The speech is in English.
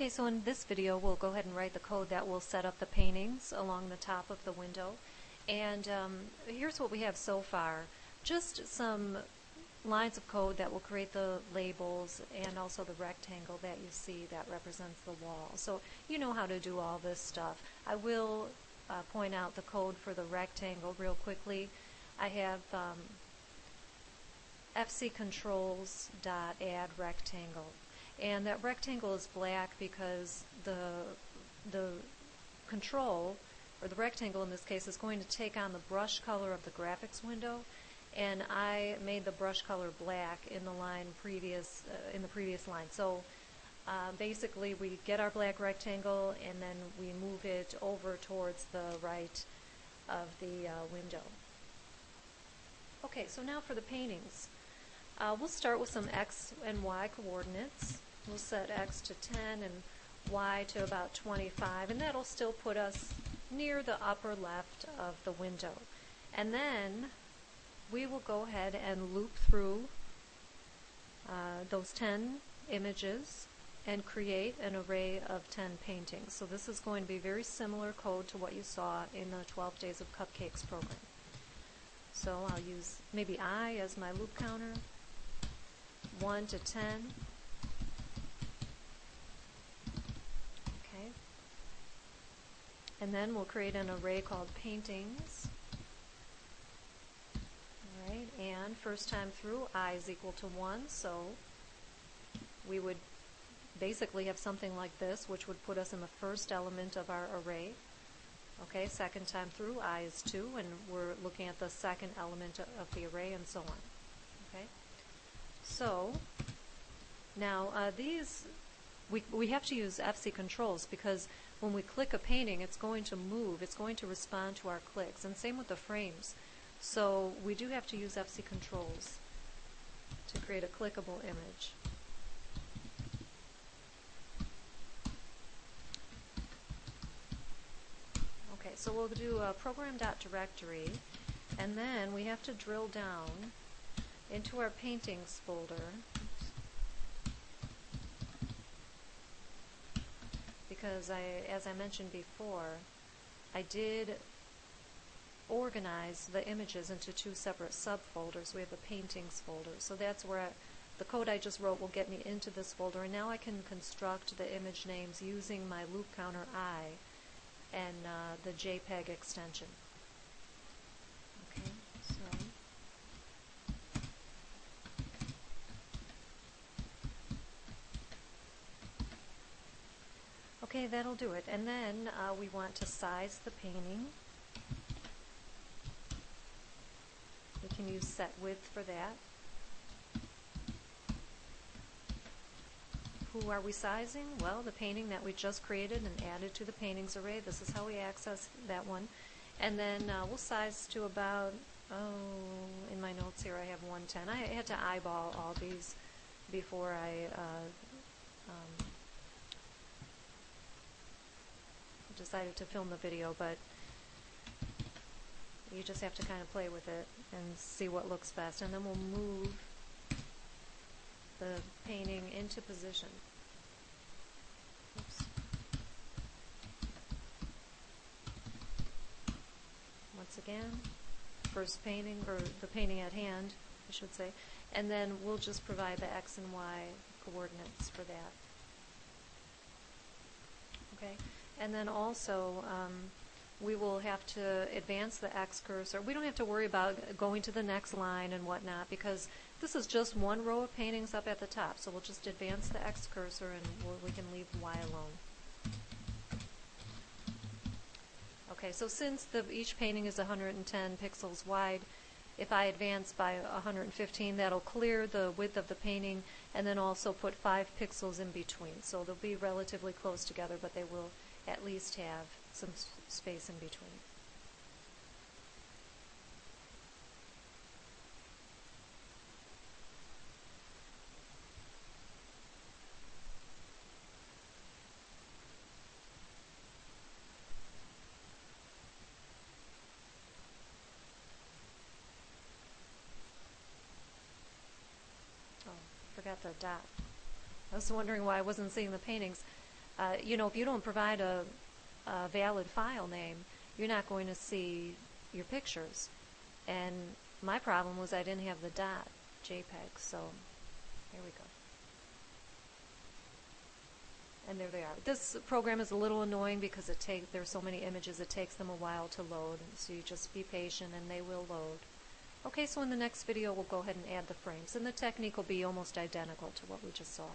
Okay, so in this video we'll go ahead and write the code that will set up the paintings along the top of the window. And here's what we have so far. Just some lines of code that will create the labels and also the rectangle that you see that represents the wall. So you know how to do all this stuff. I will point out the code for the rectangle real quickly. I have fccontrols.add rectangle. And that rectangle is black because the control, or the rectangle in this case, is going to take on the brush color of the graphics window. And I made the brush color black in the line in the previous line. So basically we get our black rectangle and then we move it over towards the right of the window. Okay, so now for the paintings. We'll start with some X and Y coordinates. We'll set X to 10 and Y to about 25, and that'll still put us near the upper left of the window. And then we will go ahead and loop through those 10 images and create an array of 10 paintings. So this is going to be very similar code to what you saw in the 12 Days of Cupcakes program. So I'll use maybe I as my loop counter, 1 to 10. Okay. And then we'll create an array called paintings. Alright, and first time through I is equal to 1, so we would basically have something like this, which would put us in the first element of our array. Okay, second time through I is 2, and we're looking at the second element of the array, and so on. Okay. So now we have to use FC controls because when we click a painting, it's going to move, it's going to respond to our clicks, and same with the frames. So we do have to use FC controls to create a clickable image. Okay, so we'll do a program.directory, and then we have to drill down into our paintings folder. Because as I mentioned before, I did organize the images into 2 separate subfolders. We have a paintings folder, so that's where the code I just wrote will get me into this folder, and now I can construct the image names using my loop counter I and the JPEG extension. Okay, so okay, that'll do it. And then we want to size the painting. We can use set width for that. Who are we sizing? Well, the painting that we just created and added to the paintings array. This is how we access that one. And then we'll size to about, in my notes here I have 110. I had to eyeball all these before I decided to film the video, but you just have to kind of play with it and see what looks best. And then we'll move the painting into position. Oops. Once again, first painting, or the painting at hand, I should say, and then we'll just provide the X and Y coordinates for that. Okay, and then also we will have to advance the X cursor. We don't have to worry about going to the next line and whatnot because this is just one row of paintings up at the top. So we'll just advance the X cursor and we can leave Y alone. Okay, so since each painting is 110 pixels wide, if I advance by 115, that'll clear the width of the painting and then also put 5 pixels in between. So they'll be relatively close together, but they will at least have some space in between. Oh, forgot the dot. I was wondering why I wasn't seeing the paintings. If you don't provide a valid file name, you're not going to see your pictures. And my problem was I didn't have the .jpeg, so here we go. And there they are. This program is a little annoying because there's so many images, it takes them a while to load. So you just be patient and they will load. Okay, so in the next video we'll go ahead and add the frames, and the technique will be almost identical to what we just saw.